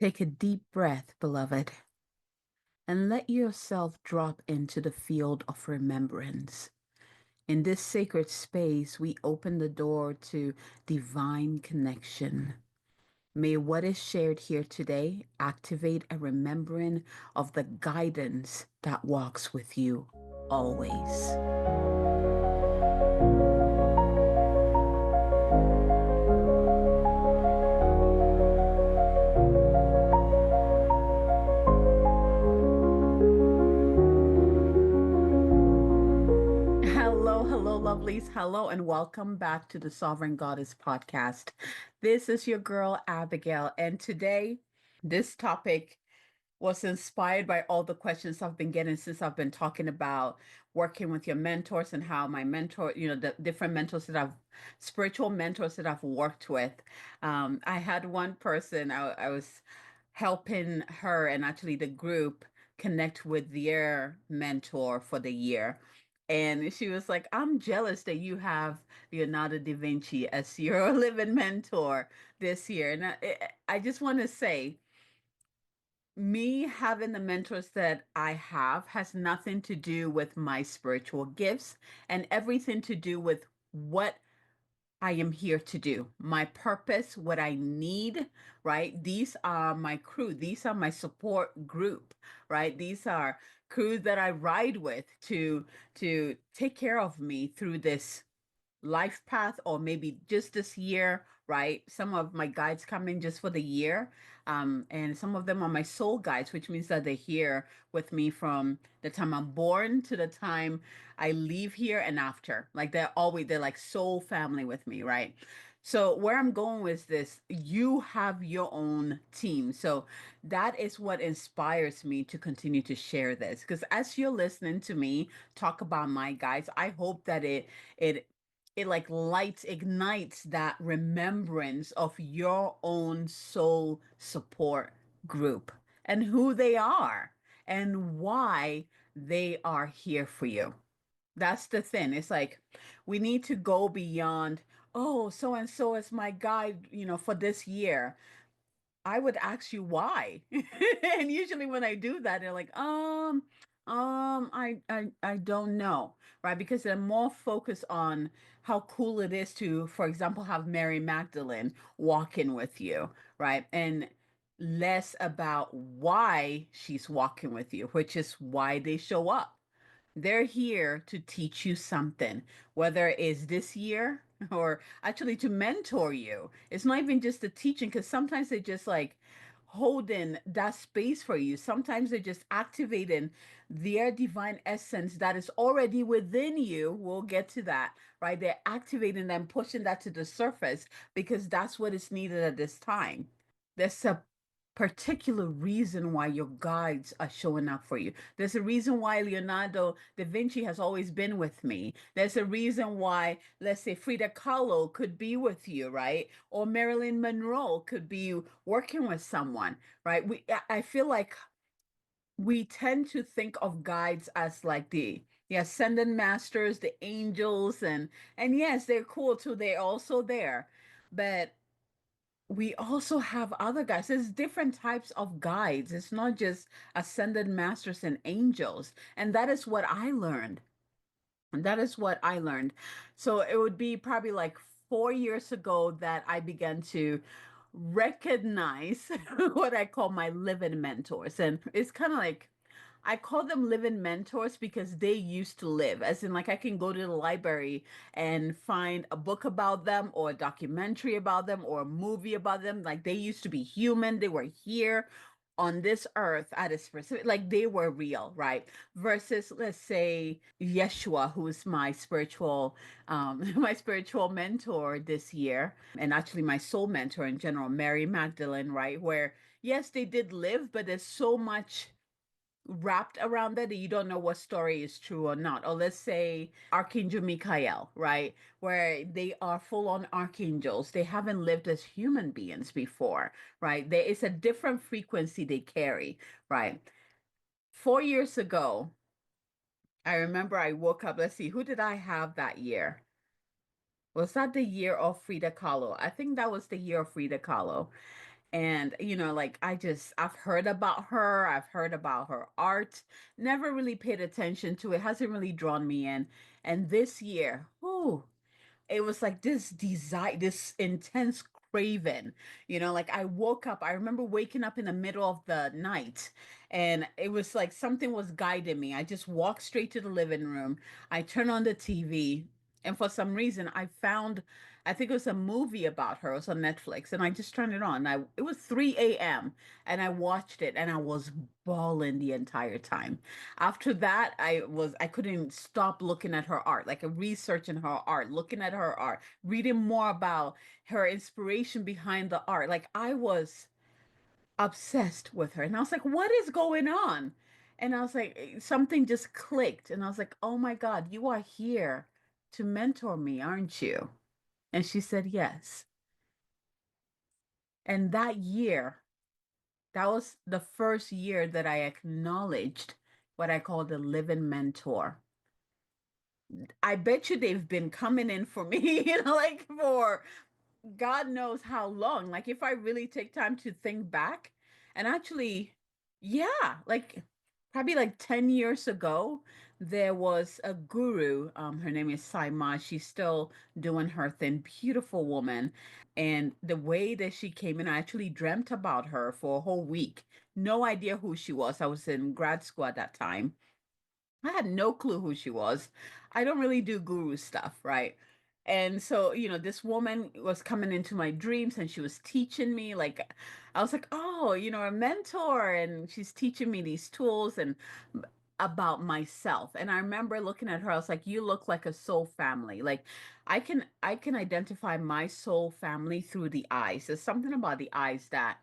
Take a deep breath, beloved, and let yourself drop into the field of remembrance. In this sacred space, we open the door to divine connection. May what is shared here today activate a remembering of the guidance that walks with you always. Hello, lovelies. Hello, and welcome back to the Sovereign Goddess podcast. This is your girl, Abigail, and today, this topic was inspired by all the questions I've been getting since I've been talking about working with your mentors and how my mentor, the different mentors that spiritual mentors that I've worked with. I had one person, I was helping her and actually the group connect with their mentor for the year. And she was like, I'm jealous that you have Leonardo da Vinci as your living mentor this year. And I just want to say, me having the mentors that I have has nothing to do with my spiritual gifts and everything to do with what I am here to do, my purpose, what I need, right? These are my crew, these are my support group, right? These are crews that I ride with to take care of me through this life path, or maybe just this year, right? Some of my guides come in just for the year, and some of them are my soul guides, which means that they're here with me from the time I'm born to the time I leave here and after. Like they're like soul family with me, right? So where I'm going with this, you have your own team. So that is what inspires me to continue to share this. Because as you're listening to me talk about my guides, I hope that it it like lights ignites that remembrance of your own soul support group and who they are and why they are here for you. That's the thing. It's like we need to go beyond, oh, so and so is my guide, for this year. I would ask you why. And usually when I do that, they're like, I don't know, right? Because they're more focused on how cool it is to, for example, have Mary Magdalene walking with you, right? And less about why she's walking with you, which is why they show up. They're here to teach you something, whether it's this year or actually to mentor you. It's not even just the teaching, because sometimes they just like holding that space for you. Sometimes they're just activating their divine essence that is already within you. We'll get to that, right? They're activating them, pushing that to the surface because that's what is needed at this time. There's a particular reason why your guides are showing up for you. There's a reason why Leonardo da Vinci has always been with me. There's a reason why, let's say, Frida Kahlo could be with you, right? Or Marilyn Monroe could be working with someone, right? I feel like we tend to think of guides as like the ascended masters, the angels, and yes, they're cool too. They're also there, but we also have other guides. There's different types of guides. It's not just ascended masters and angels. And that is what I learned. And that is what I learned. So it would be probably like 4 years ago that I began to recognize what I call my living mentors. And it's kind of like I call them living mentors because they used to live, as in, like, I can go to the library and find a book about them or a documentary about them or a movie about them. Like, they used to be human, they were here on this earth at a specific, like, they were real, right? Versus, let's say, Yeshua, who's my spiritual my spiritual mentor this year, and actually my soul mentor in general, Mary Magdalene, right? Where yes, they did live, but there's so much wrapped around that you don't know what story is true or not. Or let's say Archangel Michael, right? Where they are full on archangels. They haven't lived as human beings before, right? There is a different frequency they carry, right? 4 years ago, I remember I woke up. Let's see, who did I have that year? Was that the year of Frida Kahlo? I think that was the year of Frida Kahlo. And, like I've heard about her, I've heard about her art, never really paid attention to it, hasn't really drawn me in. And this year, whoo, it was like this desire, this intense craving. Like I woke up, I remember waking up in the middle of the night, and it was like something was guiding me. I just walked straight to the living room. I turned on the TV, and for some reason I found, I think it was a movie about her. It was on Netflix, and I just turned it on. It was 3 a.m. and I watched it, and I was bawling the entire time. After that, I couldn't stop looking at her art, like researching her art, looking at her art, reading more about her inspiration behind the art. Like I was obsessed with her. And I was like, what is going on? And I was like, something just clicked. And I was like, oh my God, you are here to mentor me, aren't you? And she said, yes. And that year, that was the first year that I acknowledged what I call the living mentor. I bet you they've been coming in for me, like for God knows how long. Like if I really take time to think back and actually, yeah, like probably like 10 years ago, there was a guru. Her name is Saima. She's still doing her thing, beautiful woman. And the way that she came in, I actually dreamt about her for a whole week. No idea who she was. I was in grad school at that time. I had no clue who she was. I don't really do guru stuff, right? And so, this woman was coming into my dreams and she was teaching me, like, I was like, oh, a mentor. And she's teaching me these tools and about myself. And I remember looking at her, I was like, you look like a soul family. Like I can identify my soul family through the eyes. There's something about the eyes that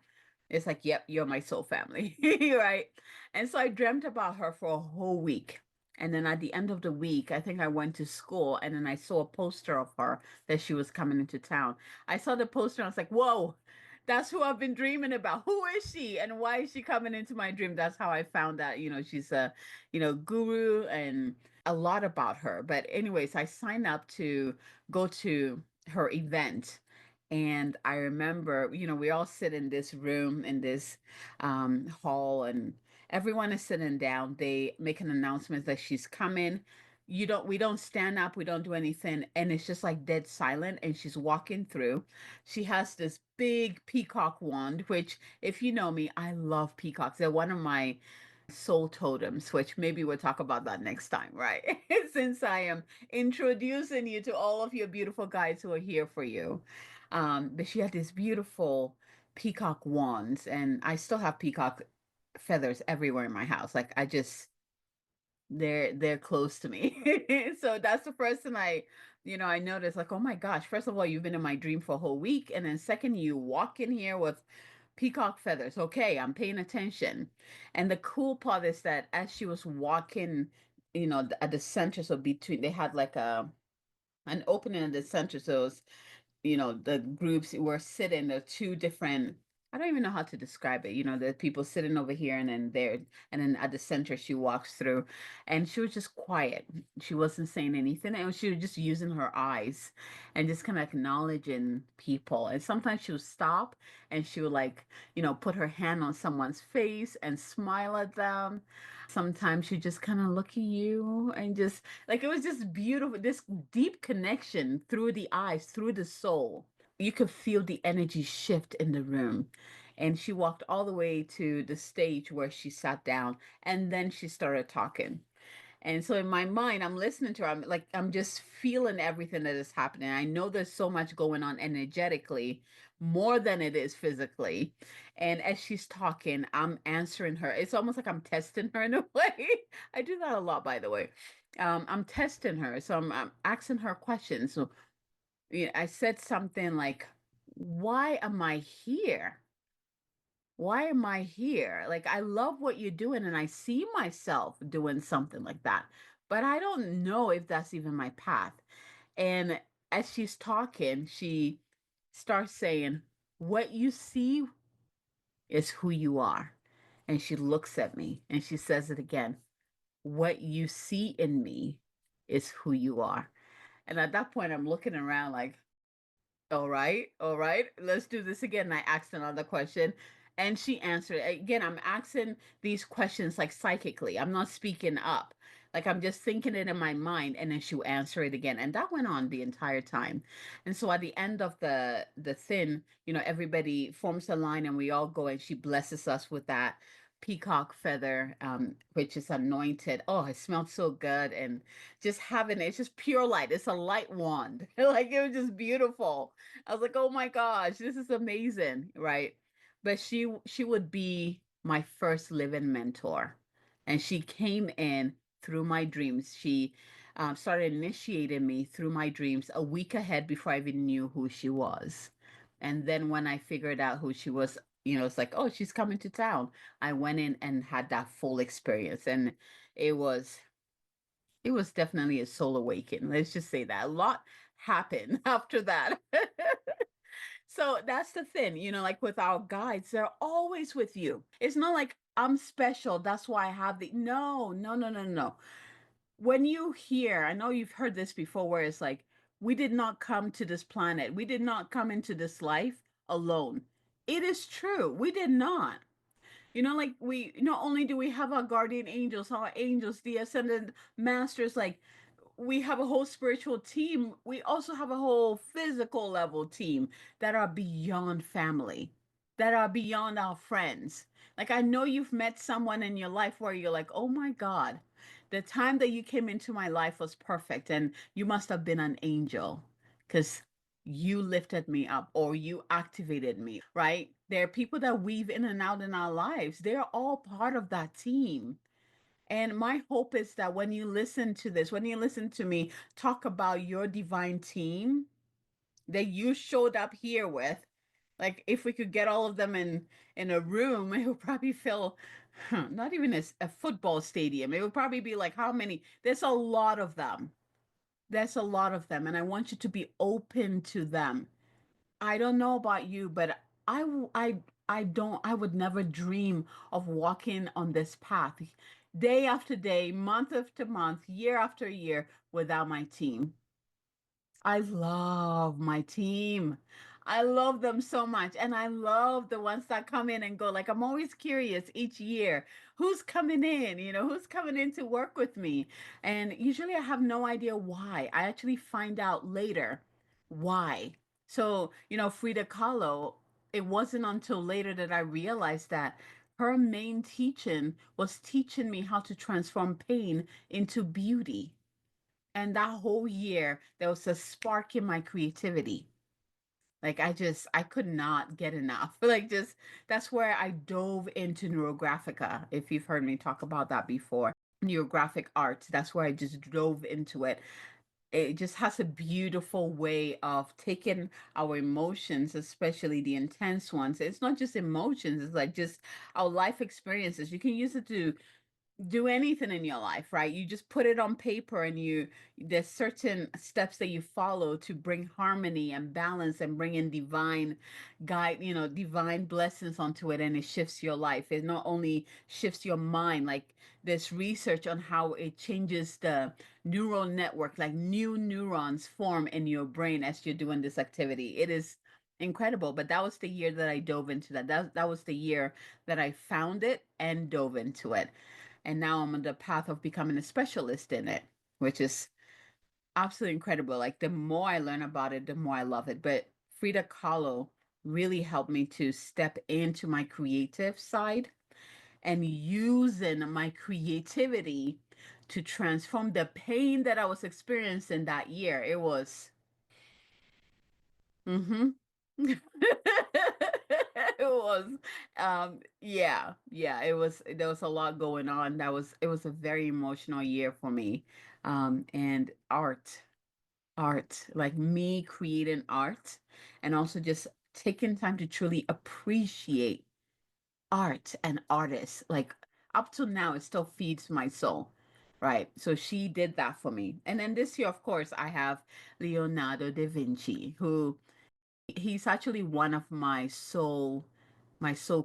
it's like, yep, you're my soul family, right? And so I dreamt about her for a whole week. And then at the end of the week, I think I went to school and then I saw a poster of her that she was coming into town. I saw the poster and I was like, whoa, that's who I've been dreaming about. Who is she and why is she coming into my dream? That's how I found that, she's a, guru and a lot about her. But anyways, I signed up to go to her event. And I remember, we all sit in this room in this hall and everyone is sitting down. They make an announcement that she's coming. We don't stand up, we don't do anything. And it's just like dead silent. And she's walking through. She has this big peacock wand, which, if you know me, I love peacocks. They're one of my soul totems, which maybe we'll talk about that next time, right? Since I am introducing you to all of your beautiful guides who are here for you. But she had this beautiful peacock wands, and I still have peacock feathers everywhere in my house. Like I just they're close to me. So that's the first thing I noticed, like, oh my gosh, first of all, you've been in my dream for a whole week. And then second, you walk in here with peacock feathers. Okay, I'm paying attention. And the cool part is that as she was walking, at the center, so between they had like an opening in the center. So it was, the groups were sitting, the two different, I don't even know how to describe it. The people sitting over here and then there, and then at the center she walks through and she was just quiet. She wasn't saying anything. And she was just using her eyes and just kind of acknowledging people. And sometimes she would stop and she would like, put her hand on someone's face and smile at them. Sometimes she just kind of look at you and just like it was just beautiful, this deep connection through the eyes, through the soul. You could feel the energy shift in the room. And she walked all the way to the stage where she sat down and then she started talking. And so in my mind, I'm listening to her. I'm like, I'm just feeling everything that is happening. I know there's so much going on energetically, more than it is physically. And as she's talking, I'm answering her. It's almost like I'm testing her in a way. I do that a lot, by the way. I'm testing her. So I'm asking her questions. So I said something like, why am I here? Why am I here? Like, I love what you're doing, and I see myself doing something like that, but I don't know if that's even my path. And as she's talking, she starts saying, what you see is who you are. And she looks at me and she says it again. What you see in me is who you are. And at that point, I'm looking around like, All right, all right. Let's do this again. I asked another question and she answered. Again, I'm asking these questions like psychically. I'm not speaking up. Like I'm just thinking it in my mind and then she'll answer it again. And that went on the entire time. And so at the end of the thing, everybody forms a line and we all go and she blesses us with that peacock feather, which is anointed. Oh, it smelled so good. And just having it, it's just pure light. It's a light wand. Like it was just beautiful. I was like, oh my gosh, this is amazing, right? But she would be my first living mentor, and she came in through my dreams. She started initiating me through my dreams a week ahead before I even knew who she was. And then when I figured out who she was, it's like, oh, she's coming to town. I went in and had that full experience, and it was it was definitely a soul awakening. Let's just say that a lot happened after that. So that's the thing, like with our guides, they're always with you. It's not like I'm special. That's why I have the no, no, no, no, no. When you hear, I know you've heard this before, where it's like, we did not come to this planet, we did not come into this life alone. It is true. We did not. Like we not only do we have our guardian angels, our angels, the ascended masters, like we have a whole spiritual team. We also have a whole physical level team that are beyond family, that are beyond our friends. Like I know you've met someone in your life where you're like, oh my God, the time that you came into my life was perfect and you must have been an angel because you lifted me up or you activated me, right? There are people that weave in and out in our lives. They're all part of that team. And my hope is that when you listen to this, when you listen to me talk about your divine team that you showed up here with, like if we could get all of them in a room, it would probably fill not even a football stadium. It would probably be like how many? There's a lot of them. There's a lot of them, and I want you to be open to them. I don't know about you, but I don't I would never dream of walking on this path day after day, month after month, year after year without my team. I love my team. I love them so much. And I love the ones that come in and go. Like, I'm always curious each year who's coming in, who's coming in to work with me. And usually I have no idea why. I actually find out later why. So, Frida Kahlo, it wasn't until later that I realized that her main teaching was teaching me how to transform pain into beauty. And that whole year, there was a spark in my creativity. Like I could not get enough. Like just that's where I dove into neurographica. If you've heard me talk about that before, neurographic arts. That's where I just dove into it. It just has a beautiful way of taking our emotions, especially the intense ones. It's not just emotions, it's like just our life experiences. You can use it to do anything in your life, right? You just put it on paper and there's certain steps that you follow to bring harmony and balance and bring in divine guide, divine blessings onto it, and it shifts your life. It not only shifts your mind, like there's research on how it changes the neural network, like new neurons form in your brain as you're doing this activity. It is incredible. But that was the year that I dove into that. That was the year that I found it and dove into it, and now I'm on the path of becoming a specialist in it, which is absolutely incredible. Like the more I learn about it, the more I love it. But Frida Kahlo really helped me to step into my creative side and using my creativity to transform the pain that I was experiencing that year. It was mm-hmm. It was yeah, there was a lot going on. It was a very emotional year for me. And art, like me creating art and also just taking time to truly appreciate art and artists. Like up to now it still feeds my soul. Right. So she did that for me. And then this year, of course, I have Leonardo da Vinci, who he's actually one of my soul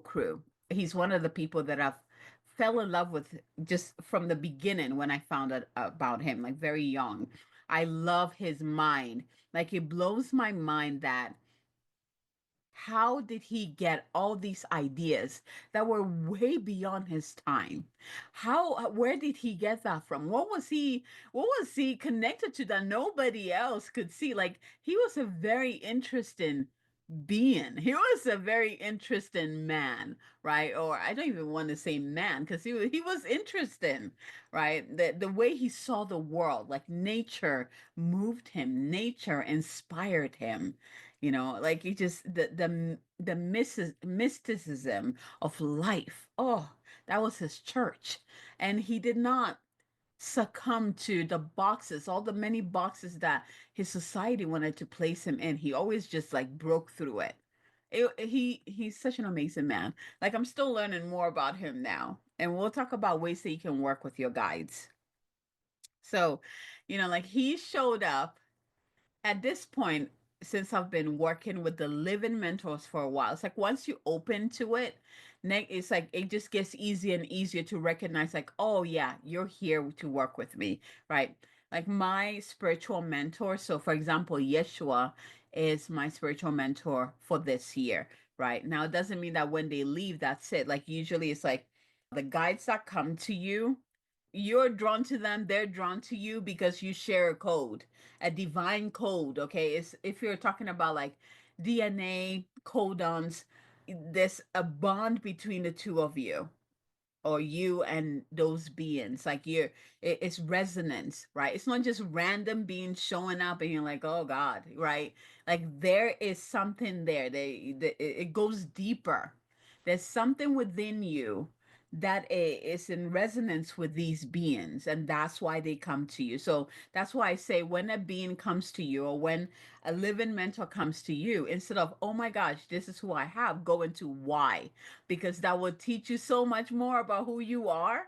crew. He's one of the people that I've fell in love with just from the beginning when I found out about him, like very young. I love his mind. Like it blows my mind that how did he get all these ideas that were way beyond his time? How, where did he get that from? What was he connected to that nobody else could see? Like he was a very interesting being. He was a very interesting man, right? Or I don't even want to say man because he was interesting, right? The way he saw the world, like nature moved him, nature inspired him. Like he just the mysticism of life. Oh, that was his church. And he did not succumb to the boxes, all the many boxes that his society wanted to place him in. He always just like broke through it. He's such an amazing man. Like I'm still learning more about him now. And we'll talk about ways that you can work with your guides. So, like he showed up at this point, since I've been working with the living mentors for a while, it's like once you open to it, it's like it just gets easier and easier to recognize, like, oh yeah, you're here to work with me, right? Like my spiritual mentor. So, for example, Yeshua is my spiritual mentor for this year, right? Now, it doesn't mean that when they leave, that's it. Like, usually it's like the guides that come to you, you're drawn to them, they're drawn to you because you share a code, a divine code. Okay, it's if you're talking about like DNA codons, there's a bond between the two of you, or you and those beings. Like it's resonance, right? It's not just random beings showing up and you're like, oh God, right? Like there is something there. It goes deeper. There's something within you that is in resonance with these beings, and that's why they come to you. So that's why I say when a being comes to you, or when a living mentor comes to you, instead of, oh my gosh, this is who I have, go into why, because that will teach you so much more about who you are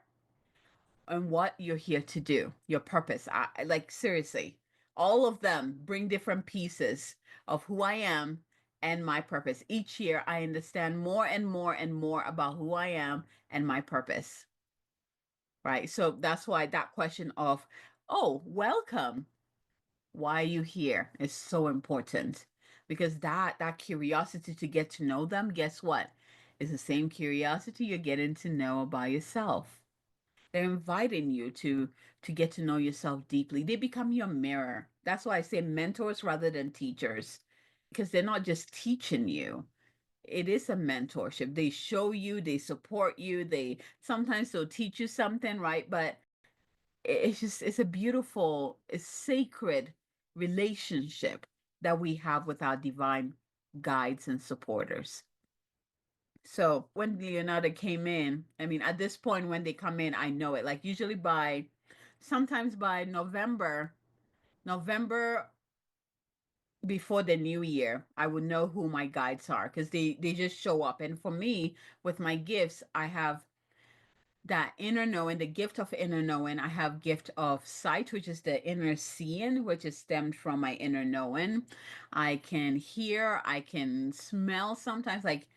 and what you're here to do, your purpose. Like seriously, all of them bring different pieces of who I am and my purpose. Each year, I understand more and more and more about who I am and my purpose, right? So that's why that question of, oh, welcome, why are you here, is so important, because that curiosity to get to know them, guess what, is the same curiosity you're getting to know about yourself. They're inviting you to get to know yourself deeply. They become your mirror. That's why I say mentors rather than teachers, because they're not just teaching you. It is a mentorship. They show you, they support you, they sometimes they'll teach you something, right? But it's just it's a beautiful, it's sacred relationship that we have with our divine guides and supporters. So when Leonardo came in, I mean, at this point when they come in, I know it. Like usually by sometimes by November before the new year, I would know who my guides are because they just show up. And for me, with my gifts, I have that inner knowing, the gift of inner knowing. I have gift of sight, which is the inner seeing, which is stemmed from my inner knowing. I can hear, I can smell sometimes, like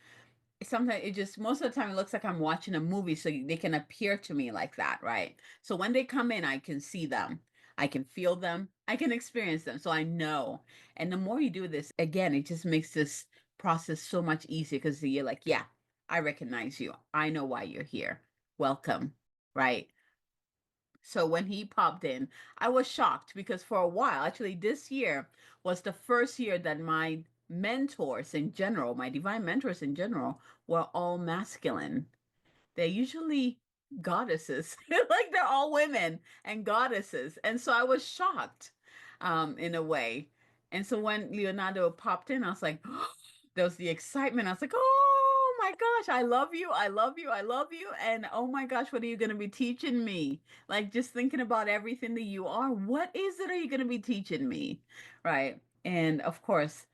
sometimes it just most of the time it looks like I'm watching a movie, so they can appear to me like that, right? So when they come in, I can see them, I can feel them, I can experience them, so I know. And the more you do this, again, it just makes this process so much easier because you're like, yeah, I recognize you, I know why you're here, welcome, right? So when he popped in, I was shocked because for a while, actually, this year was the first year that my mentors in general, my divine mentors in general, were all masculine. They're usually goddesses, like they're all women and goddesses. And so I was shocked in a way. And so when Leonardo popped in, I was like, there was the excitement. I was like, oh my gosh, I love you. I love you. I love you. And oh my gosh, what are you going to be teaching me? Like just thinking about everything that you are. What is it are you going to be teaching me? Right. And of course,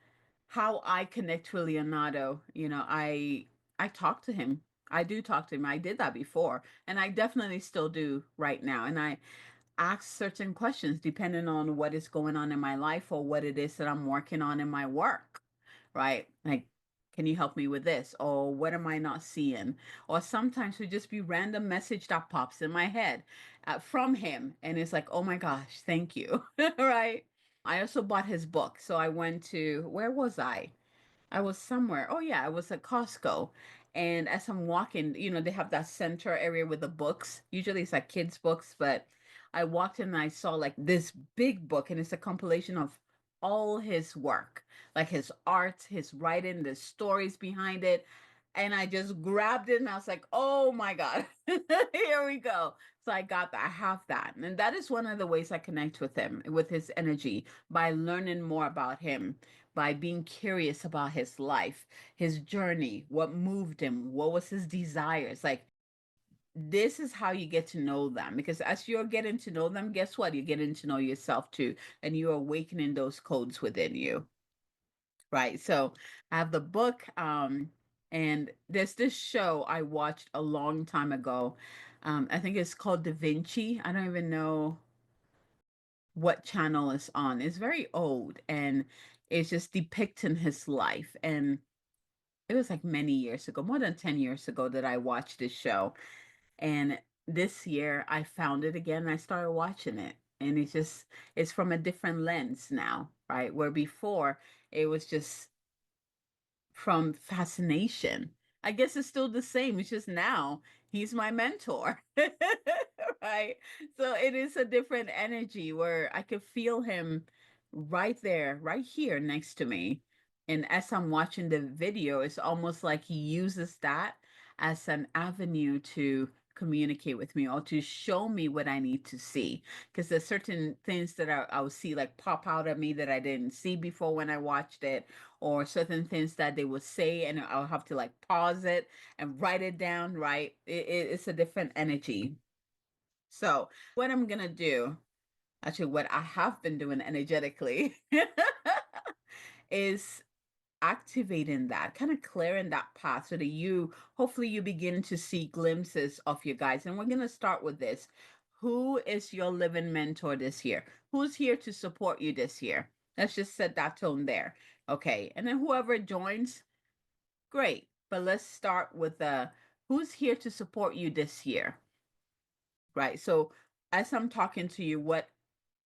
how I connect with Leonardo, I talk to him. I do talk to him. I did that before, and I definitely still do right now. And I ask certain questions depending on what is going on in my life or what it is that I'm working on in my work, right? Like Can you help me with this? Or what am I not seeing? Or sometimes it just be random message that pops in my head from him. And it's like, oh my gosh, thank you. Right. I also bought his book. So I went to, where was I? I was somewhere. Oh yeah, I was at Costco. And as I'm walking, they have that center area with the books. Usually it's like kids' books, but I walked in and I saw like this big book, and it's a compilation of all his work, like his art, his writing, the stories behind it. And I just grabbed it and I was like, oh my God, here we go. So I got that. I have that. And that is one of the ways I connect with him, with his energy, by learning more about him, by being curious about his life, his journey, what moved him, what was his desires. Like, this is how you get to know them, because as you're getting to know them, guess what? You're getting to know yourself too, and you're awakening those codes within you. Right. So I have the book, and there's this show I watched a long time ago. I think it's called Da Vinci. I don't even know what channel it's on. It's very old, and it's just depicting his life. And it was like many years ago, more than 10 years ago, that I watched this show. And this year I found it again and I started watching it. And it's from a different lens now, right? Where before it was just from fascination. I guess it's still the same. It's just now he's my mentor. Right? So it is a different energy where I could feel him right there, right here next to me. And as I'm watching the video, it's almost like he uses that as an avenue to communicate with me or to show me what I need to see. Because there's certain things that I'll see like pop out at me that I didn't see before when I watched it, or certain things that they would say and I'll have to like pause it and write it down, right? It's a different energy. So what I'm gonna do, actually what I have been doing energetically, is activating that, kind of clearing that path so that you, hopefully you begin to see glimpses of your guides. And we're gonna start with this. Who is your living mentor this year? Who's here to support you this year? Let's just set that tone there. Okay. And then whoever joins, great. But let's start with who's here to support you this year, right? So as I'm talking to you, what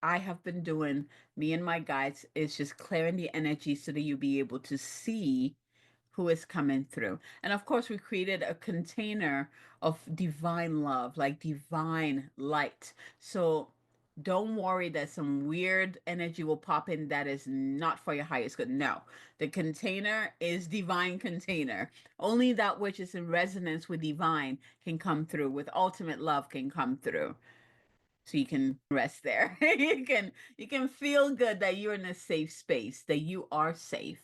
I have been doing, me and my guides, is just clearing the energy so that you'll be able to see who is coming through. And of course, we created a container of divine love, like divine light. So don't worry that some weird energy will pop in that is not for your highest good. No, the container is divine container. Only that which is in resonance with divine can come through, with ultimate love can come through. So you can rest there. You can feel good that you're in a safe space, that you are safe.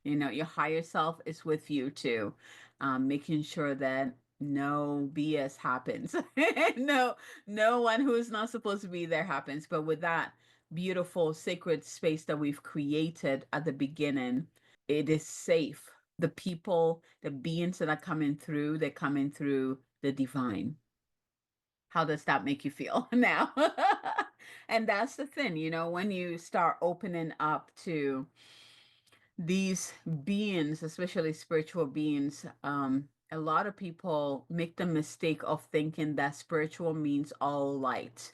Your higher self is with you too, making sure that no BS happens. No, no one who is not supposed to be there happens. But with that beautiful sacred space that we've created at the beginning, it is safe. The people, the beings that are coming through, they're coming through the divine. How does that make you feel now? And that's the thing, when you start opening up to these beings, especially spiritual beings, a lot of people make the mistake of thinking that spiritual means all light.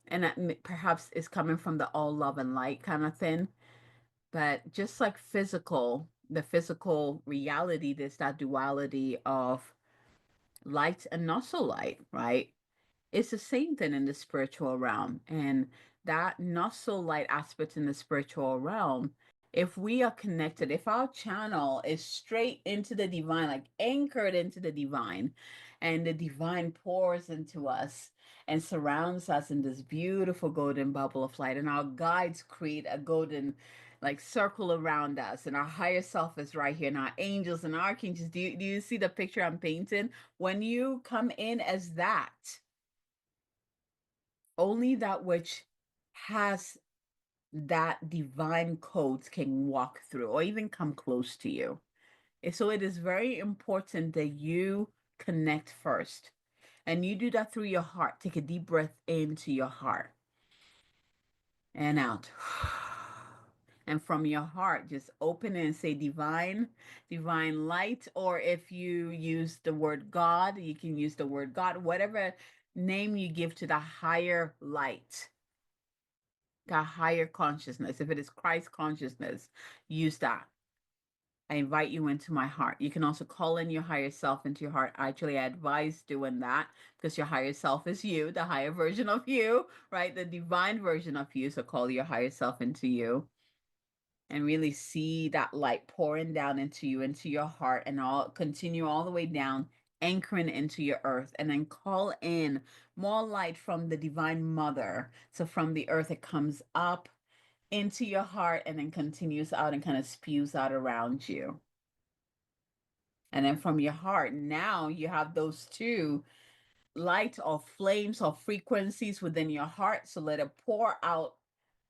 And that perhaps is coming from the all love and light kind of thing. But just like the physical reality, there's that duality of light and not so light, right? It's the same thing in the spiritual realm. And that not so light aspect in the spiritual realm, if we are connected, if our channel is straight into the divine, like anchored into the divine, and the divine pours into us and surrounds us in this beautiful golden bubble of light, and our guides create a golden like circle around us, and our higher self is right here, and our angels and archangels. Do you see the picture I'm painting? When you come in as that, only that which has that divine codes can walk through or even come close to you. So it is very important that you connect first. And you do that through your heart. Take a deep breath into your heart and out. And from your heart, just open it and say divine, divine light. Or if you use the word God, you can use the word God, whatever name you give to the higher light, the higher consciousness. If it is Christ consciousness, use that. I invite you into my heart. You can also call in your higher self into your heart. Actually, I advise doing that because your higher self is you, the higher version of you, right? The divine version of you. So call your higher self into you and really see that light pouring down into you, into your heart, and all continue all the way down, anchoring into your earth, and then call in more light from the divine mother. So from the earth, it comes up into your heart and then continues out and kind of spews out around you. And then from your heart, now you have those two light or flames or frequencies within your heart. So let it pour out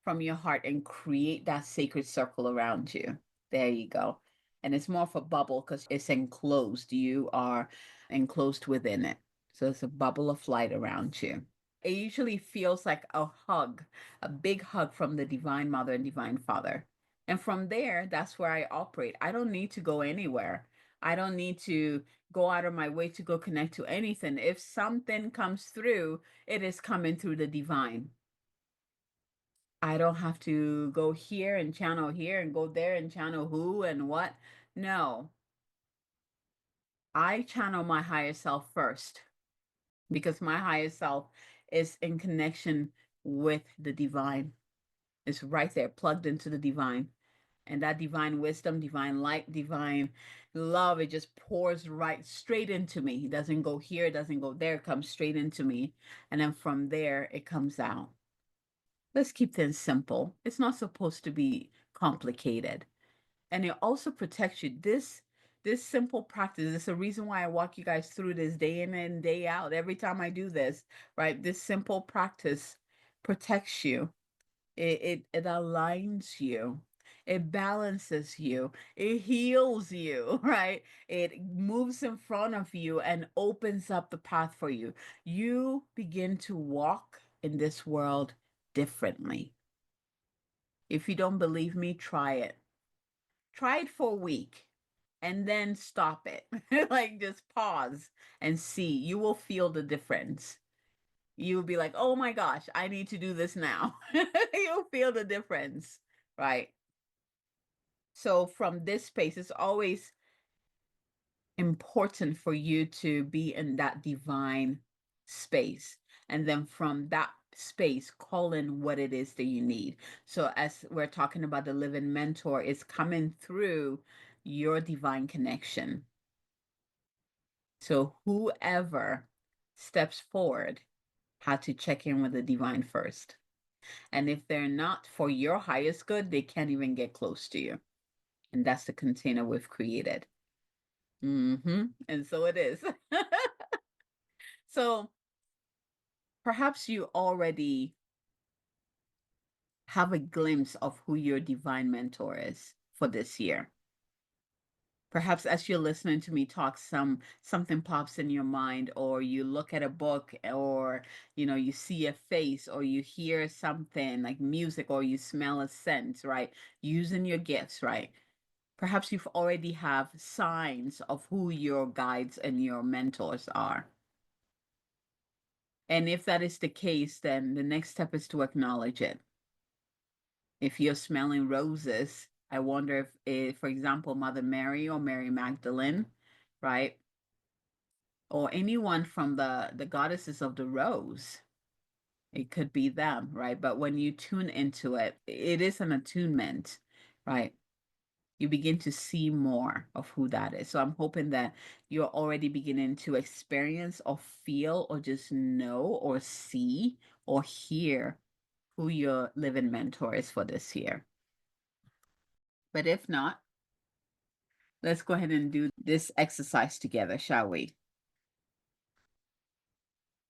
from your heart and create that sacred circle around you. There you go. And it's more of a bubble because it's enclosed. You are enclosed within it. So it's a bubble of light around you. It usually feels like a hug, a big hug from the Divine Mother and Divine Father. And from there, that's where I operate. I don't need to go anywhere. I don't need to go out of my way to go connect to anything. If something comes through, it is coming through the divine. I don't have to go here and channel here and go there and channel who and what. No, I channel my higher self first because my higher self is in connection with the divine. It's right there, plugged into the divine. And that divine wisdom, divine light, divine love, it just pours right straight into me. It doesn't go here, it doesn't go there, it comes straight into me. And then from there, it comes out. Let's keep things simple. It's not supposed to be complicated. And it also protects you. This simple practice is a reason why I walk you guys through this day in and day out. Every time I do this, right? This simple practice protects you. It aligns you. It balances you. It heals you, right? It moves in front of you and opens up the path for you. You begin to walk in this world differently. If you don't believe me, try it. Try it for a week and then stop it. Like just pause and see. You will feel the difference. You'll be like, oh my gosh, I need to do this now. You'll feel the difference, right? So from this space, it's always important for you to be in that divine space. And then from that space, call in what it is that you need. So as we're talking about the living mentor, it's coming through your divine connection. So whoever steps forward had to check in with the divine first. And if they're not for your highest good, they can't even get close to you. And that's the container we've created. And so it is. So perhaps you already have a glimpse of who your divine mentor is for this year. Perhaps as you're listening to me talk, something pops in your mind, or you look at a book, or you see a face, or you hear something like music, or you smell a scent, right? Using your gifts, right? Perhaps you've already have signs of who your guides and your mentors are. And if that is the case, then the next step is to acknowledge it. If you're smelling roses, I wonder if, for example, Mother Mary or Mary Magdalene, right? Or anyone from the goddesses of the rose. It could be them, right? But when you tune into it, it is an attunement, right? You begin to see more of who that is. So I'm hoping that you're already beginning to experience or feel or just know or see or hear who your living mentor is for this year. But if not, let's go ahead and do this exercise together, shall we?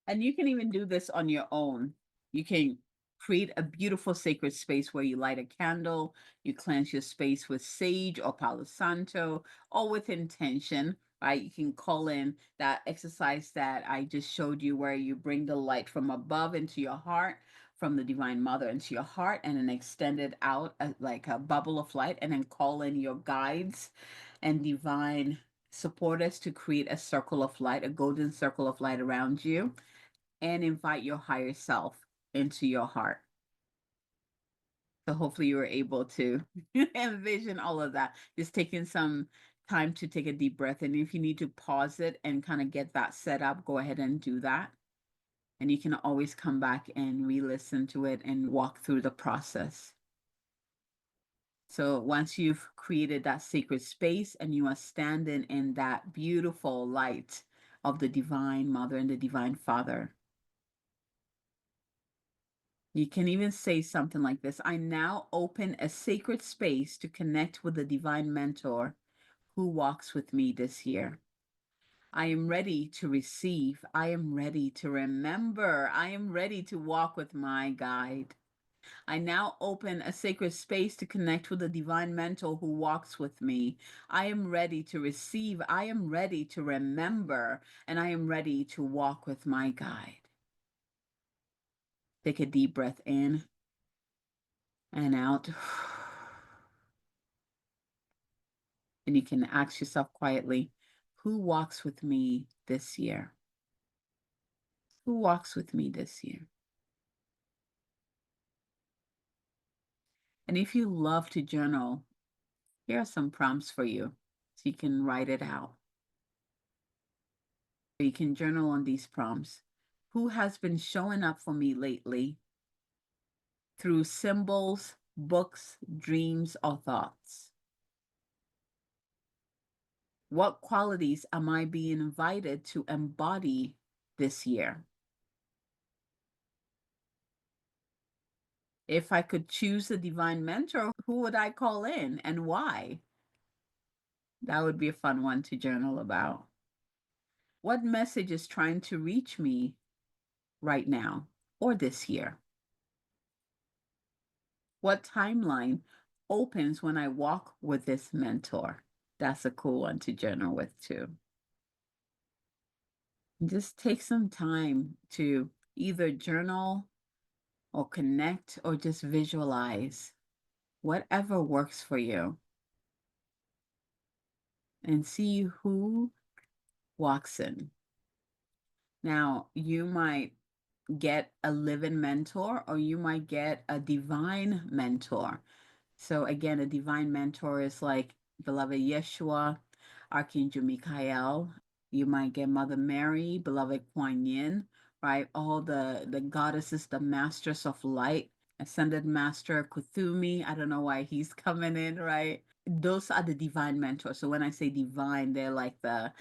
And you can even do this on your own. You can create a beautiful sacred space where you light a candle, you cleanse your space with sage or Palo Santo, or with intention, right? You can call in that exercise that I just showed you where you bring the light from above into your heart, from the Divine Mother into your heart and then extend it out like a bubble of light, and then call in your guides and divine supporters to create a circle of light, a golden circle of light around you, and invite your higher self into your heart. So hopefully you were able to envision all of that. Just taking some time to take a deep breath. And if you need to pause it and kind of get that set up, go ahead and do that. And you can always come back and re-listen to it and walk through the process. So once you've created that sacred space and you are standing in that beautiful light of the Divine Mother and the Divine Father, you can even say something like this: I now open a sacred space to connect with the divine mentor who walks with me this year. I am ready to receive. I am ready to remember. I am ready to walk with my guide. I now open a sacred space to connect with the divine mentor who walks with me. I am ready to receive. I am ready to remember. And I am ready to walk with my guide. Take a deep breath in and out. And you can ask yourself quietly, who walks with me this year? Who walks with me this year? And if you love to journal, here are some prompts for you so you can write it out. You can journal on these prompts. Who has been showing up for me lately through symbols, books, dreams, or thoughts? What qualities am I being invited to embody this year? If I could choose a divine mentor, who would I call in and why? That would be a fun one to journal about. What message is trying to reach me right now or this year? What timeline opens when I walk with this mentor? That's a cool one to journal with too. Just take some time to either journal or connect or just visualize whatever works for you and see who walks in. Now, you might get a living mentor or you might get a divine mentor. So again, a divine mentor is like beloved Yeshua, Archangel Michael. You might get Mother Mary, beloved Kuan Yin, right? All the goddesses, the masters of light, ascended master Kuthumi. I don't know why he's coming in, right? Those are the divine mentors. So when I say divine, they're like the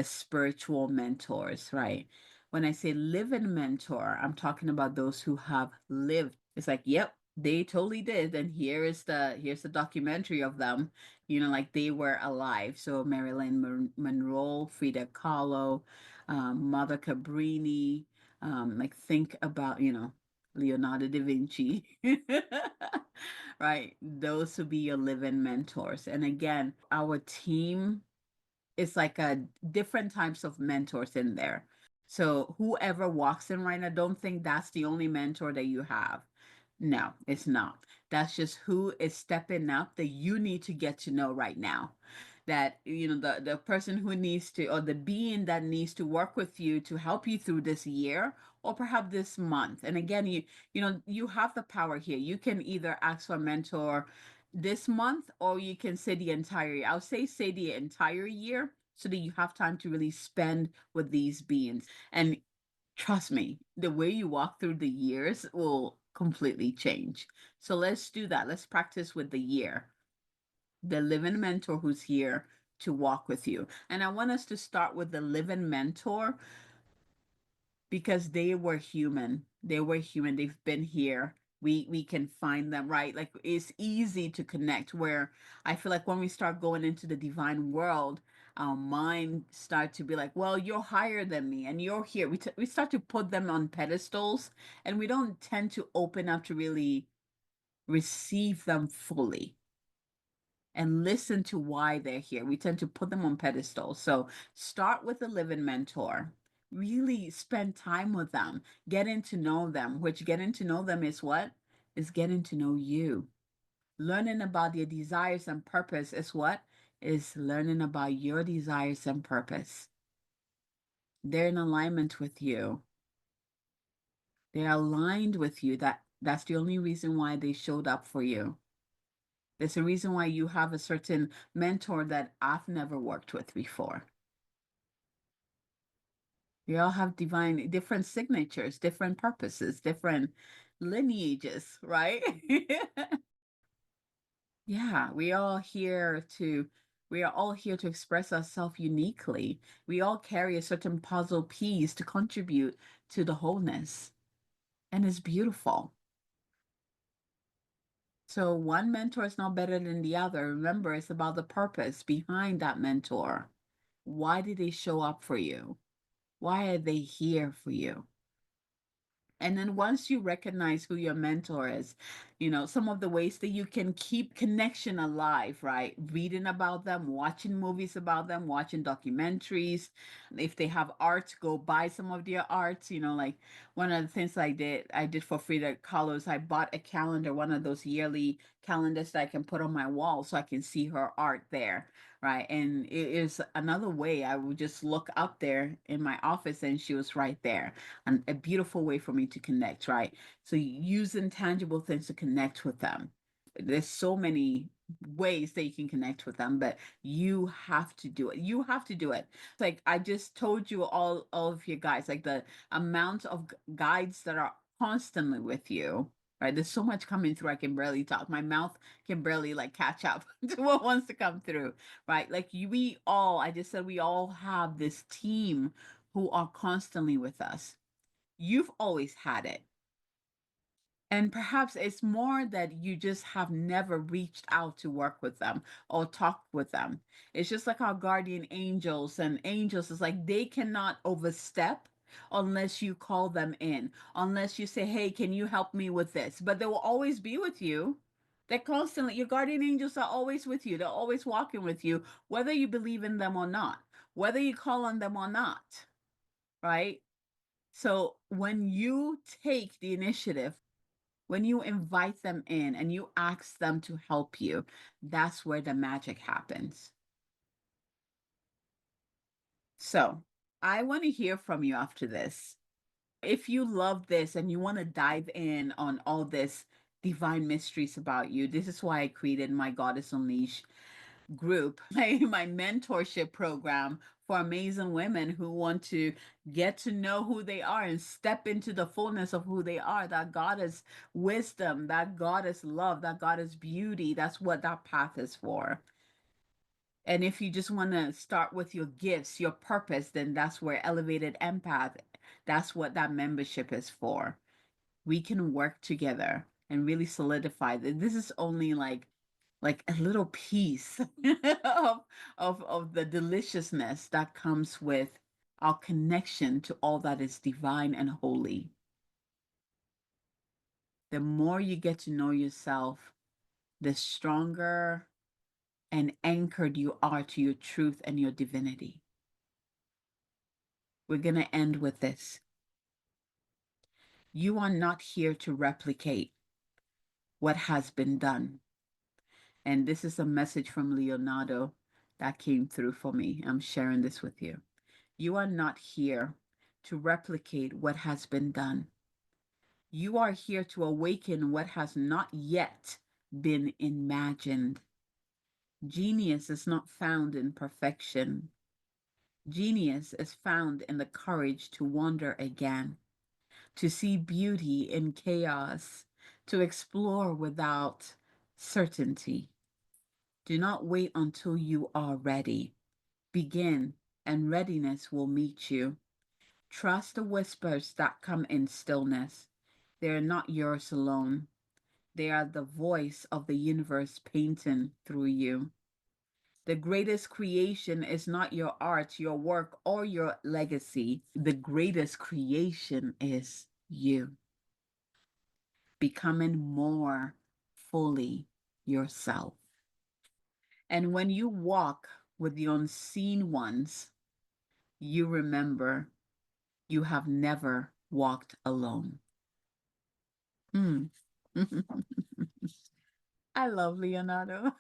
spiritual mentors, right? When I say living mentor, I'm talking about those who have lived. It's like, yep, they totally did. And here's the documentary of them, like they were alive. So Marilyn Monroe, Frida Kahlo, Mother Cabrini, like think about, Leonardo da Vinci, right? Those would be your living mentors. And again, our team is like a different types of mentors in there. So whoever walks in right now, don't think that's the only mentor that you have. No, it's not. That's just who is stepping up that you need to get to know right now. That, the person who needs to, or the being that needs to work with you to help you through this year or perhaps this month. And again, you have the power here. You can either ask for a mentor this month or you can say the entire year. I'll say the entire year so that you have time to really spend with these beings. And trust me, the way you walk through the years will completely change. So let's do that. Let's practice with the year, the living mentor who's here to walk with you. And I want us to start with the living mentor because they were human. They were human. They've been here. We can find them, right? Like it's easy to connect, where I feel like when we start going into the divine world, our mind start to be like, well, you're higher than me and you're here. We start to put them on pedestals and we don't tend to open up to really receive them fully and listen to why they're here. We tend to put them on pedestals. So start with a living mentor. Really spend time with them, getting to know them, which getting to know them is what? Is getting to know you. Learning about their desires and purpose is what? Is learning about your desires and purpose. They're in alignment with you. They're aligned with you. That's the only reason why they showed up for you. There's a reason why you have a certain mentor that I've never worked with before. We all have divine, different signatures, different purposes, different lineages, right? Yeah, we are all here to express ourselves uniquely. We all carry a certain puzzle piece to contribute to the wholeness, and it's beautiful. So one mentor is not better than the other. Remember, it's about the purpose behind that mentor. Why did they show up for you? Why are they here for you? And then once you recognize who your mentor is, some of the ways that you can keep connection alive, right? Reading about them, watching movies about them, watching documentaries. If they have art, go buy some of their art. Like one of the things I did for Frida Kahlo, I bought a calendar, one of those yearly calendars that I can put on my wall so I can see her art there, right? And it is another way I would just look up there in my office and she was right there, and a beautiful way for me to connect, right? So using tangible things to connect with them. There's so many ways that you can connect with them, but you have to do it. You have to do it. It's like I just told you, all of you guys, like the amount of guides that are constantly with you. Right, there's so much coming through. I can barely talk. My mouth can barely like catch up to what wants to come through. Right, like we all. I just said we all have this team who are constantly with us. You've always had it. And perhaps it's more that you just have never reached out to work with them or talk with them. It's just like our guardian angels, and angels is like they cannot overstep unless you call them in, unless you say, hey, can you help me with this? But they will always be with you. They're constantly, your guardian angels are always with you. They're always walking with you, whether you believe in them or not, whether you call on them or not, right? So when you take the initiative, when you invite them in and you ask them to help you, that's where the magic happens. So I want to hear from you after this. If you love this and you want to dive in on all this divine mysteries about you, this is why I created my Goddess Unleashed group, my mentorship program for amazing women who want to get to know who they are and step into the fullness of who they are. That God is wisdom, that God is love, that God is beauty. That's what that path is for. And if you just want to start with your gifts, your purpose, then that's where Elevated Empath, that's what that membership is for. We can work together and really solidify that this is only like a little piece of the deliciousness that comes with our connection to all that is divine and holy. The more you get to know yourself, the stronger and anchored you are to your truth and your divinity. We're going to end with this. You are not here to replicate what has been done. And this is a message from Leonardo that came through for me. I'm sharing this with you. You are not here to replicate what has been done. You are here to awaken what has not yet been imagined. Genius is not found in perfection. Genius is found in the courage to wonder again, to see beauty in chaos, to explore without certainty. Do not wait until you are ready. Begin, and readiness will meet you. Trust the whispers that come in stillness. They are not yours alone. They are the voice of the universe painting through you. The greatest creation is not your art, your work, or your legacy. The greatest creation is you, becoming more fully yourself. And when you walk with the unseen ones, you remember You have never walked alone. Mm. I love Leonardo.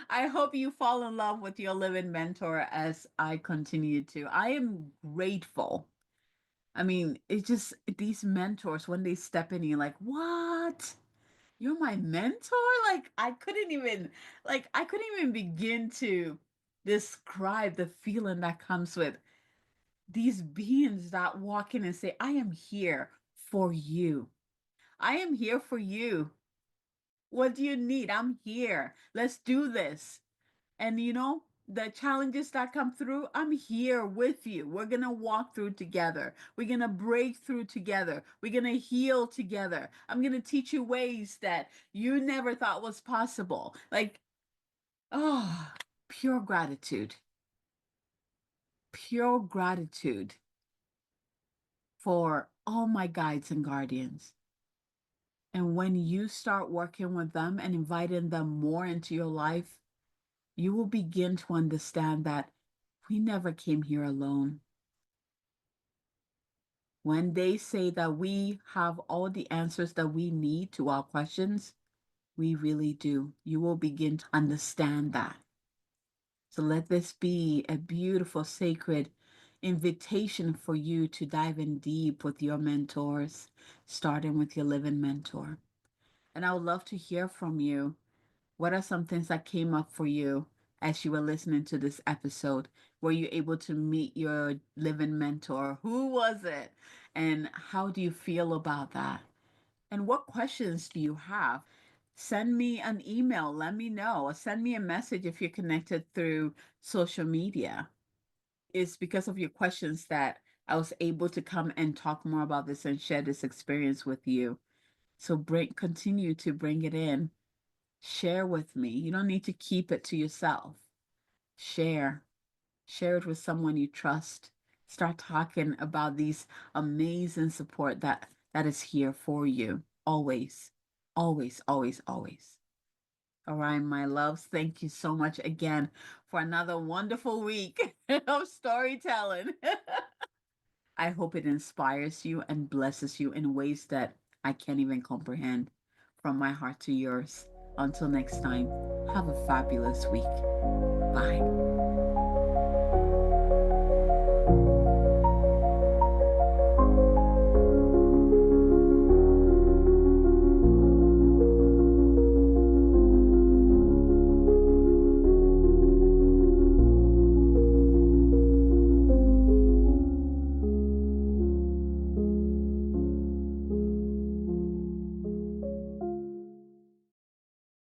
I hope you fall in love with your living mentor as I continue to. I am grateful. I mean, it's just these mentors, when they step in, you're like, what? You're my mentor? I couldn't even begin to describe the feeling that comes with these beings that walk in and say, I am here for you. I am here for you. What do you need? I'm here. Let's do this. And the challenges that come through, I'm here with you. We're going to walk through together. We're going to break through together. We're going to heal together. I'm going to teach you ways that you never thought was possible. Oh, pure gratitude. Pure gratitude for all my guides and guardians. And when you start working with them and inviting them more into your life, you will begin to understand that we never came here alone. When they say that we have all the answers that we need to our questions, we really do. You will begin to understand that. So let this be a beautiful, sacred invitation for you to dive in deep with your mentors, starting with your living mentor. And I would love to hear from you. What are some things that came up for you as you were listening to this episode? Were you able to meet your living mentor? Who was it? And how do you feel about that? And what questions do you have? Send me an email. Let me know. Or send me a message if you're connected through social media. It's because of your questions that I was able to come and talk more about this and share this experience with you. So continue to bring it in. Share with me. You don't need to keep it to yourself. Share. Share it with someone you trust. Start talking about these amazing support that is here for you. Always. Always, always, always. All right, my loves. Thank you so much again for another wonderful week of storytelling. I hope it inspires you and blesses you in ways that I can't even comprehend. From my heart to yours. Until next time, have a fabulous week. Bye.